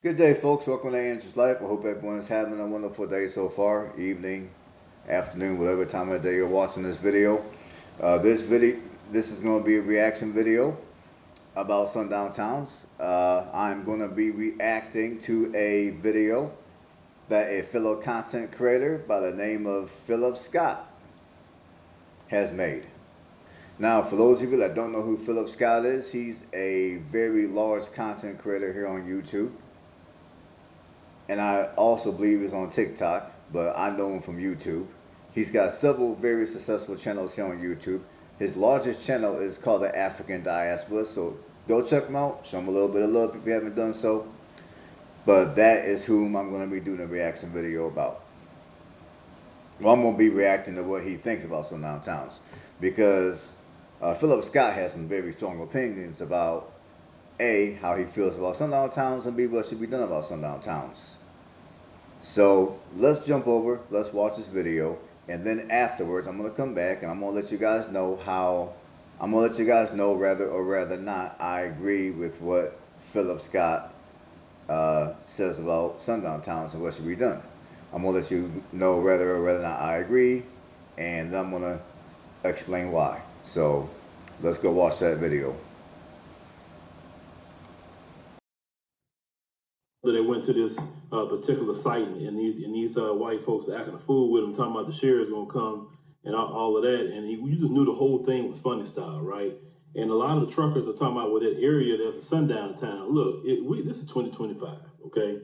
Good day, folks. Welcome to Andrew's Life. I hope everyone is having a wonderful day so far, evening, afternoon, whatever time of the day you're watching this video. This is going to be a reaction video about sundown towns. I'm going to be reacting to a video that a fellow content creator by the name of Philip Scott has made. Now, for those of you that don't know who Philip Scott is, he's a very large content creator here on YouTube. And I also believe he's on TikTok, but I know him from YouTube. He's got several very successful channels here on YouTube. His largest channel is called the African Diaspora, so go check him out. Show him a little bit of love if you haven't done so. But that is whom I'm going to be doing a reaction video about. Well, I'm going to be reacting to what he thinks about sundown towns, because Philip Scott has some very strong opinions about A, how he feels about sundown towns, and B, what should be done about sundown towns. So let's jump over, let's watch this video, and then afterwards I'm going to come back and I'm going to let you guys know rather or rather not, I agree with what Philip Scott says about sundown towns and what should be done. I'm going to let you know whether or rather not I agree, and then I'm going to explain why. So let's go watch that video. They went to this particular site, and these white folks are acting a fool with them, talking about the sheriff's gonna come and all of that, and you just knew the whole thing was funny style, right? And a lot of the truckers are talking about, well, that area, there's a sundown town. Look, this is 2025, okay?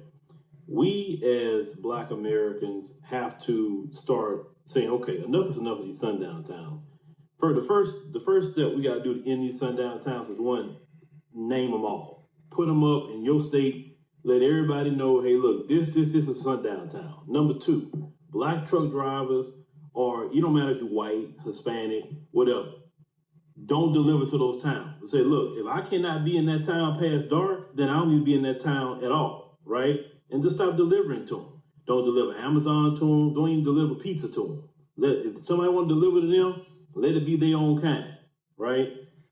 We as Black Americans have to start saying, okay, enough is enough of these sundown towns. For the first step we got to do to end these sundown towns is, one, name them all, put them up in your state. Let everybody know, hey, look, this is a sundown town. Number two, Black truck drivers, or you don't matter if you're white, Hispanic, whatever, don't deliver to those towns. Say, look, if I cannot be in that town past dark, then I don't need to be in that town at all, right? And just stop delivering to them. Don't deliver Amazon to them. Don't even deliver pizza to them. If somebody want to deliver to them, let it be their own kind, right?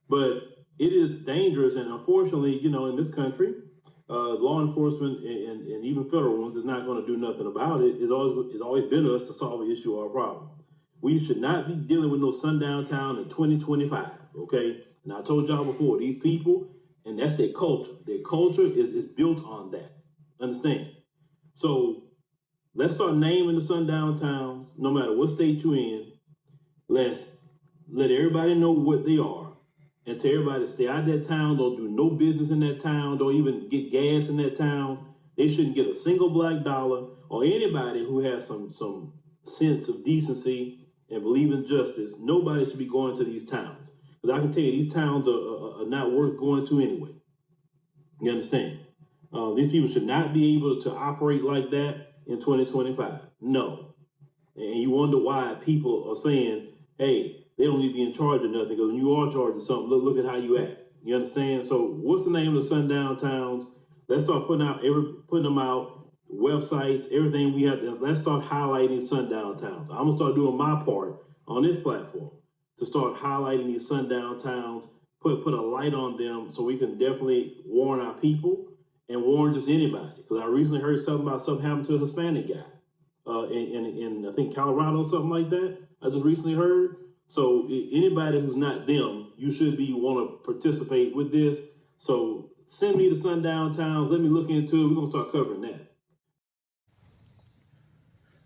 But it is dangerous, and unfortunately, in this country, law enforcement and even federal ones is not going to do nothing about it. It's always been us to solve an issue or a problem. We should not be dealing with no sundown town in 2025, okay? And I told y'all before, these people, and that's their culture. Their culture is built on that. Understand? So let's start naming the sundown towns, no matter what state you're in. Let's let everybody know what they are. And to everybody, stay out of that town, don't do no business in that town, don't even get gas in that town. They shouldn't get a single black dollar, or anybody who has some sense of decency and believe in justice. Nobody should be going to these towns. Because I can tell you, these towns are not worth going to anyway. You understand? These people should not be able to operate like that in 2025. No. And you wonder why people are saying, hey, they don't need to be in charge of nothing, because when you are charging something, look at how you act. You understand? So what's the name of the sundown towns? Let's start putting them out, websites, everything we have. Let's start highlighting sundown towns. I'm gonna start doing my part on this platform to start highlighting these sundown towns, put a light on them, so we can definitely warn our people and warn just anybody. Because I recently heard something about something happened to a Hispanic guy in I think Colorado or something like that. I just recently heard. So anybody who's not them, you should want to participate with this. So send me the sundown towns. Let me look into it. We're going to start covering that.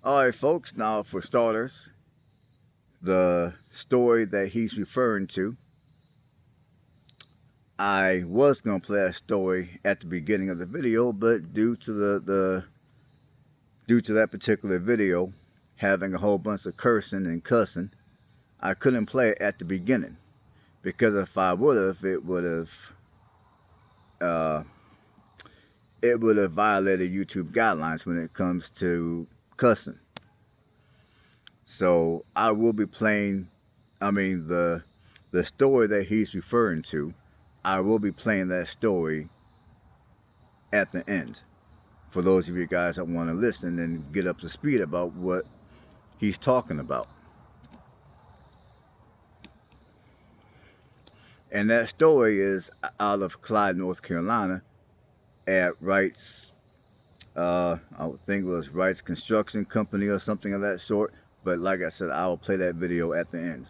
All right, folks. Now, for starters, the story that he's referring to, I was going to play that story at the beginning of the video, but due to that particular video having a whole bunch of cursing and cussing, I couldn't play it at the beginning, because if I would have, it would have violated YouTube guidelines when it comes to cussing. So I will be playing, the story that he's referring to, I will be playing that story at the end, for those of you guys that want to listen and get up to speed about what he's talking about. And that story is out of Clyde, North Carolina, at Wright's I would think it was Wright's Construction Company or something of that sort. But like I said, I will play that video at the end.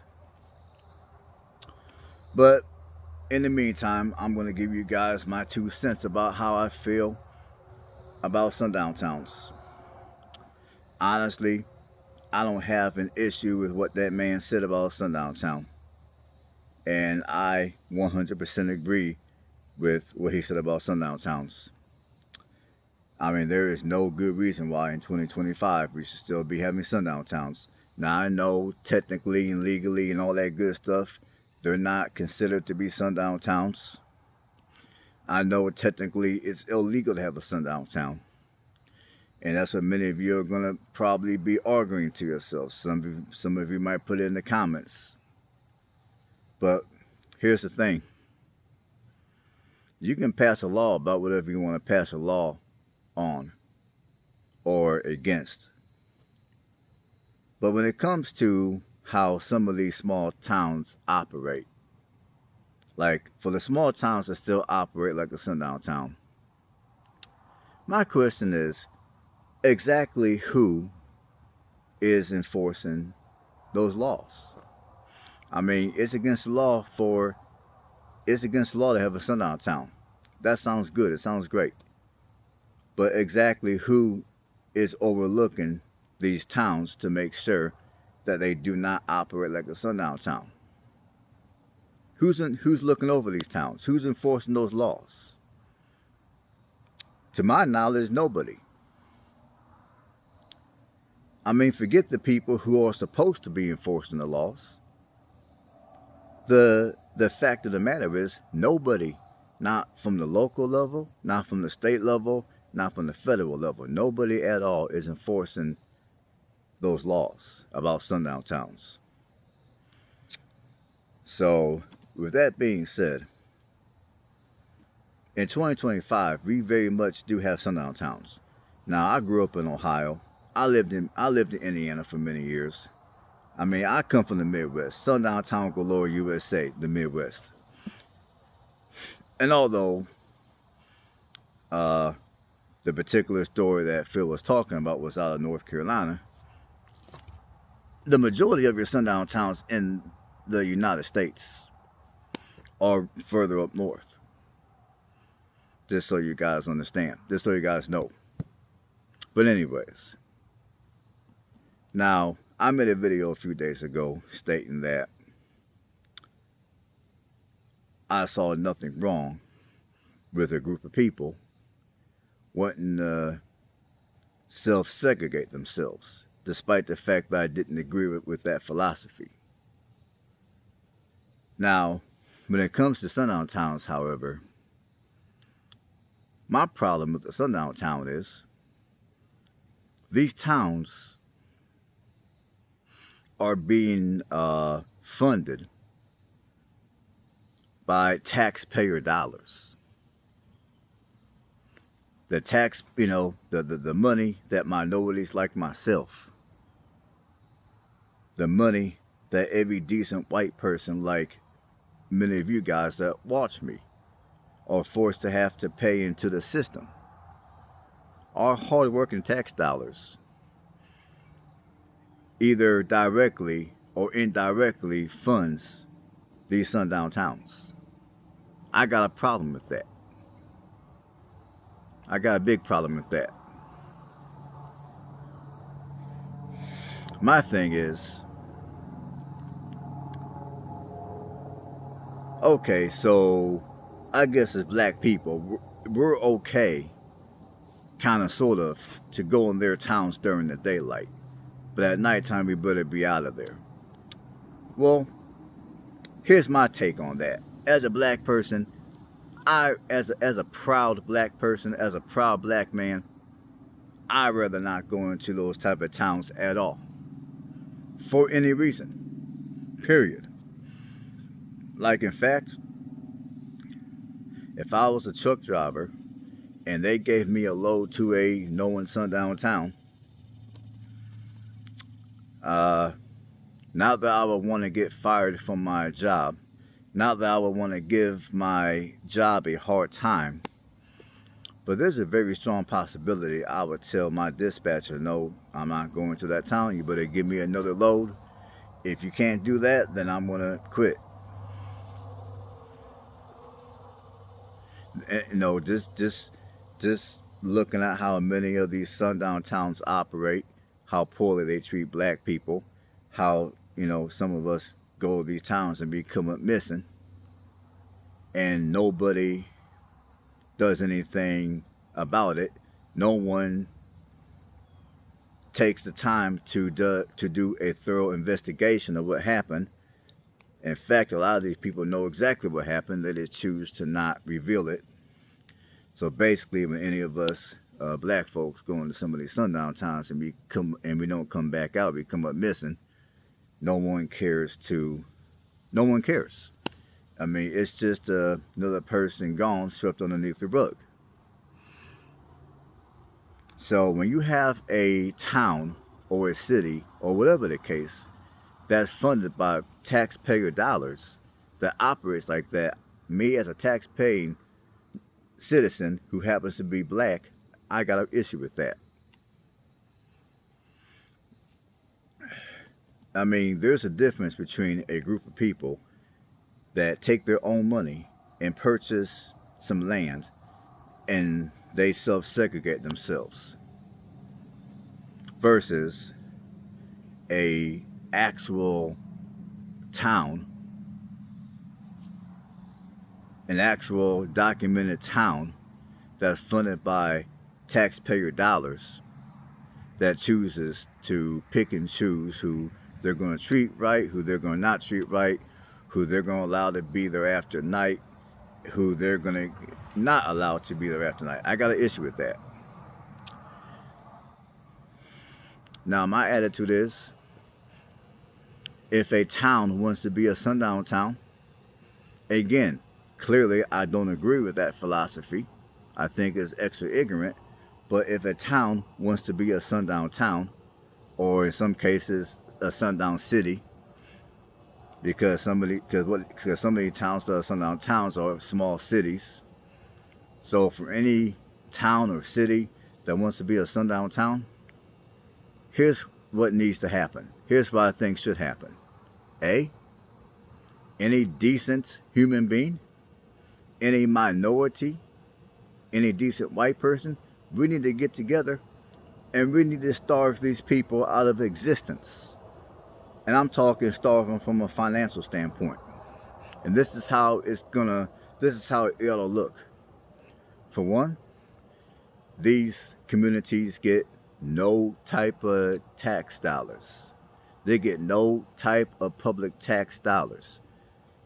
But in the meantime, I'm going to give you guys my 2 cents about how I feel about sundown towns. Honestly, I don't have an issue with what that man said about sundown town. And I 100% agree with what he said about sundown towns. I mean, there is no good reason why in 2025 we should still be having sundown towns. Now, I know technically and legally and all that good stuff, they're not considered to be sundown towns. I know technically it's illegal to have a sundown town. And that's what many of you are going to probably be arguing to yourselves. Some of you might put it in the comments. But here's the thing. You can pass a law about whatever you want to pass a law on or against. But when it comes to how some of these small towns operate, like for the small towns that still operate like a sundown town, my question is exactly who is enforcing those laws? I mean, it's against the law to have a sundown town. That sounds good. It sounds great. But exactly who is overlooking these towns to make sure that they do not operate like a sundown town? Who's looking over these towns? Who's enforcing those laws? To my knowledge, nobody. I mean, forget the people who are supposed to be enforcing the laws. The fact of the matter is, nobody, not from the local level, not from the state level, not from the federal level, nobody at all is enforcing those laws about sundown towns. So, with that being said, in 2025, we very much do have sundown towns. Now, I grew up in Ohio. I lived in Indiana for many years. I mean, I come from the Midwest. Sundown town galore, USA, the Midwest. And although the particular story that Phil was talking about was out of North Carolina, the majority of your sundown towns in the United States are further up north. Just so you guys understand. Just so you guys know. But anyways. Now, I made a video a few days ago stating that I saw nothing wrong with a group of people wanting to self-segregate themselves, despite the fact that I didn't agree with that philosophy. Now, when it comes to sundown towns, however, my problem with the sundown town is these towns are being funded by taxpayer dollars. The tax, the money that minorities like myself, the money that every decent white person like many of you guys that watch me are forced to have to pay into the system. Our hard-working tax dollars either directly or indirectly funds these sundown towns. I got a problem with that. I got a big problem with that. My thing is, okay, so I guess as black people, we're okay, kind of, sort of, to go in their towns during the daylight. But at nighttime, we better be out of there. Well, here's my take on that. As a black person, as a proud black person, as a proud black man, I'd rather not go into those type of towns at all. For any reason. Period. Like, in fact, if I was a truck driver and they gave me a load to a known sundown town, not that I would want to get fired from my job, not that I would want to give my job a hard time, But there's a very strong possibility I would tell my dispatcher, no, I'm not going to that town. You better give me another load. If you can't do that, then I'm going to quit. Just looking at how many of these sundown towns operate, how poorly they treat black people, how, some of us go to these towns and become missing, and nobody does anything about it. No one takes the time to do a thorough investigation of what happened. In fact, a lot of these people know exactly what happened. They just choose to not reveal it. So basically, when any of us black folks go into some of these sundown towns and we don't come back out, we come up missing, no one cares. I mean, it's just another person gone, swept underneath the rug. So when you have a town or a city or whatever the case that's funded by taxpayer dollars that operates like that, me as a tax-paying citizen who happens to be black, I got an issue with that. I mean, there's a difference between a group of people that take their own money and purchase some land and they self-segregate themselves versus a actual town, an actual documented town that's funded by taxpayer dollars that chooses to pick and choose who they're going to treat right, who they're going to not treat right, who they're going to allow to be there after night, who they're going to not allow to be there after night. I got an issue with that. Now, my attitude is, if a town wants to be a sundown town, again, clearly I don't agree with that philosophy. I think it's extra ignorant. But if a town wants to be a sundown town, or in some cases a sundown city, because some of the towns that are sundown towns are small cities. So for any town or city that wants to be a sundown town, here's what needs to happen. Here's what I think should happen. A, any decent human being, any minority, any decent white person, we need to get together and we need to starve these people out of existence. And I'm talking starving from a financial standpoint. And this is how it ought to look. For one, these communities get no type of tax dollars. They get no type of public tax dollars.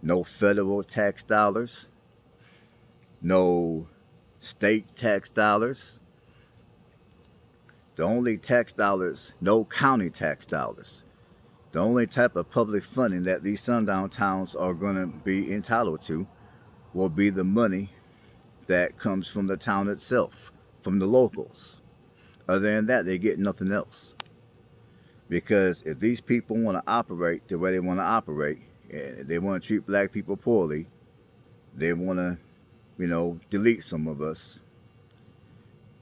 No federal tax dollars. No state tax dollars. The only tax dollars, no county tax dollars. The only type of public funding that these sundown towns are going to be entitled to will be the money that comes from the town itself, from the locals. Other than that, they get nothing else. Because if these people want to operate the way they want to operate, they want to treat black people poorly, they want to, delete some of us.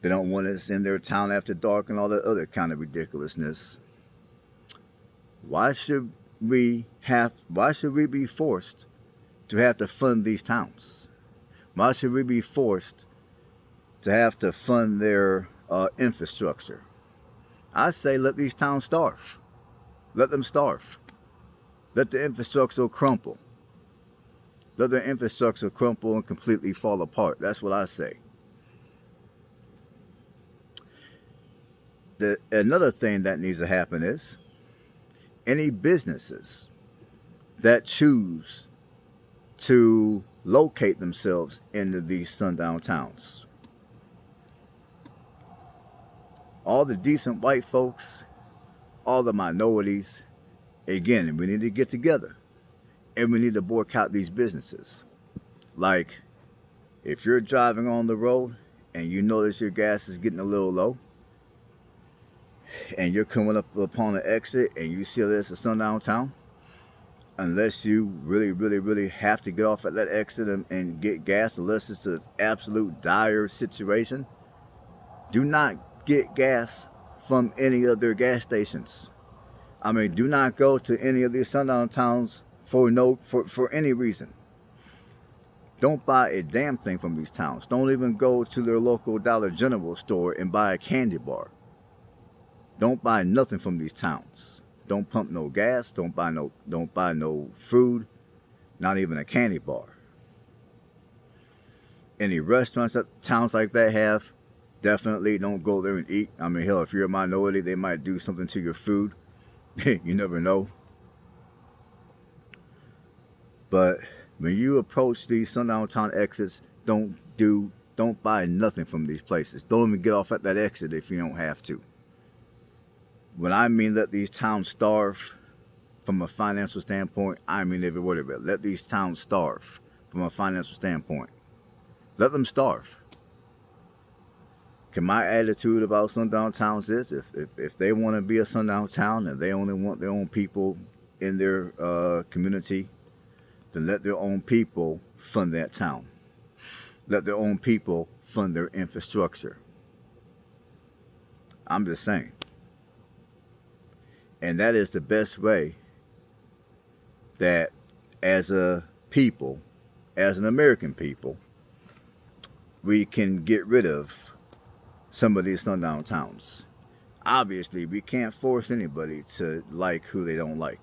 They don't want us in their town after dark and all that other kind of ridiculousness. Why should we be forced to have to fund these towns? Why should we be forced to have to fund their infrastructure? I say let these towns starve. Let them starve. Let the infrastructure crumble. Let the infrastructure crumble and completely fall apart. That's what I say. Another thing that needs to happen is any businesses that choose to locate themselves into these sundown towns. All the decent white folks, all the minorities, again, we need to get together and we need to boycott these businesses. Like, if you're driving on the road and you notice your gas is getting a little low, and you're coming up upon an exit and you see this a sundown town, unless you really have to get off at that exit and get gas, unless it's an absolute dire situation, do not get gas from any of their gas stations. I mean, do not go to any of these sundown towns for any reason. Don't buy a damn thing from these towns. Don't even go to their local Dollar General store and buy a candy bar. Don't buy nothing from these towns. Don't pump no gas. Don't buy no food. Not even a candy bar. Any restaurants that towns like that have, definitely don't go there and eat. I mean, hell, if you're a minority, they might do something to your food. You never know. But when you approach these sundown town exits, don't buy nothing from these places. Don't even get off at that exit if you don't have to. When I mean let these towns starve from a financial standpoint, I mean every word of it. Let these towns starve from a financial standpoint. Let them starve. My attitude about sundown towns is if they want to be a sundown town and they only want their own people in their community, then let their own people fund that town. Let their own people fund their infrastructure. I'm just saying. And that is the best way that as a people, as an American people, we can get rid of some of these sundown towns. Obviously, we can't force anybody to like who they don't like.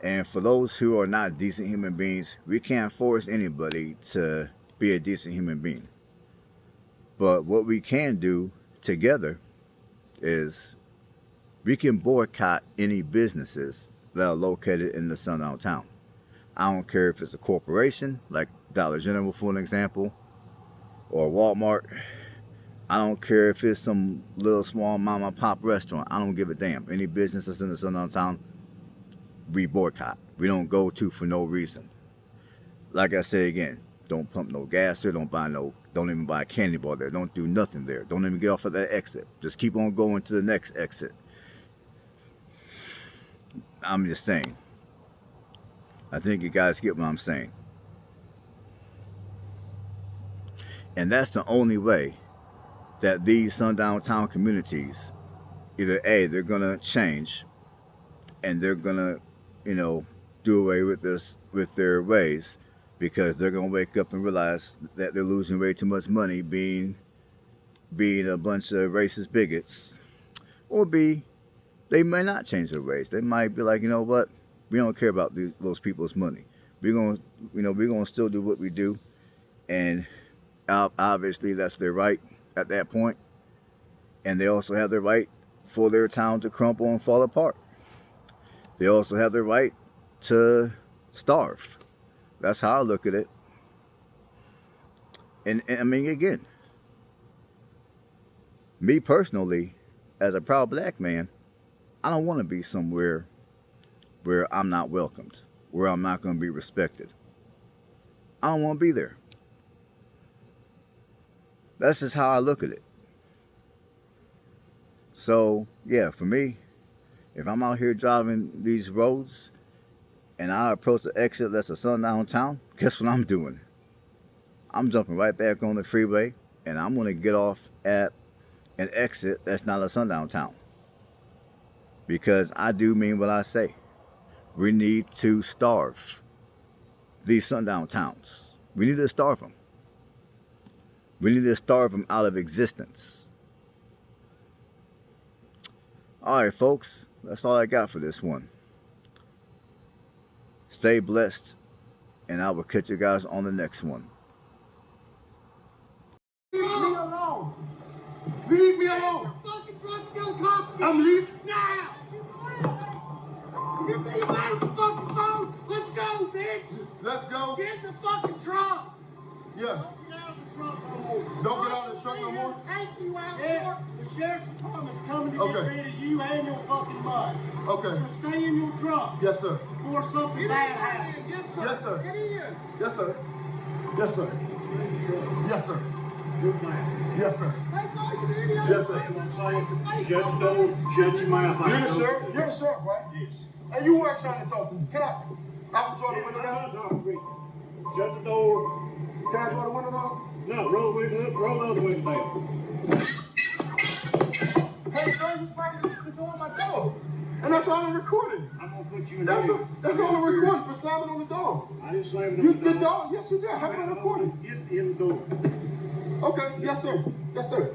And for those who are not decent human beings, we can't force anybody to be a decent human being. But what we can do together is we can boycott any businesses that are located in the sundown town. I don't care if it's a corporation, like Dollar General for an example, or Walmart. I don't care if it's some little small mom and pop restaurant. I don't give a damn. Any business that's in the sundown town, we boycott. We don't go to for no reason. Like I say again, don't pump no gas there. Don't even buy a candy bar there. Don't do nothing there. Don't even get off at that exit. Just keep on going to the next exit. I'm just saying. I think you guys get what I'm saying. And that's the only way that these sundown town communities, either A, they're gonna change and they're gonna, do away with their ways, because they're gonna wake up and realize that they're losing way too much money being a bunch of racist bigots. Or B, they may not change their ways. They might be like, you know what, we don't care about those people's money. We're gonna still do what we do, and obviously that's their right at that point, and they also have the right for their town to crumble and fall apart. They also have the right to starve. That's how I look at it. And I mean, again, me personally, as a proud black man, I don't want to be somewhere where I'm not welcomed, where I'm not going to be respected. I don't want to be there. That's just how I look at it. So, yeah, for me, if I'm out here driving these roads and I approach the exit that's a sundown town, guess what I'm doing? I'm jumping right back on the freeway and I'm going to get off at an exit that's not a sundown town. Because I do mean what I say. We need to starve these sundown towns. We need to starve them. We need to starve them out of existence. All right, folks. That's all I got for this one. Stay blessed, and I will catch you guys on the next one. Leave me alone. Leave me alone. Fucking truck, kill cops. I'm leaving now. You got the fucking phone. Let's go, bitch. Let's go. Get in the fucking truck. Yeah. Don't get out of the truck no more? Take you out. Yeah, the sheriff's department's coming to get rid of you and your fucking mud. Okay. So stay in your truck. Yes, sir. Before something bad happens. Yes, sir. Yes, sir. Get in. Yes, sir. Yes, sir. Yes, sir. Yes, sir. Yes, sir. Judge, don't shut your mouth. You're the sheriff? You're the sheriff, right? Yes. Hey, you weren't trying to talk to me. Can I draw the window down? Shut the door. Can I draw the window down? No, roll the other window down. Hey, sir, you slammed the door on my door. And that's all I'm recording. I'm gonna put you in That's jail. that's all I'm recording for slamming on the door. I didn't slam it on You the door. the door? Yes, you did. Have it on recording. Get in the door. Okay, yes, sir. Yes, sir.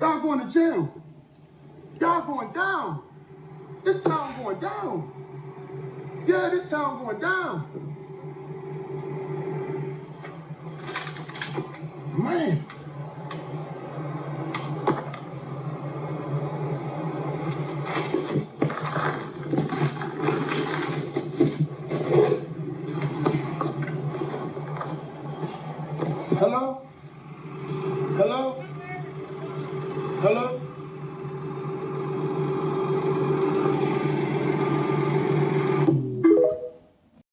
Y'all going to jail. Y'all going down. This town going down. Yeah, this town going down. Man. Hello?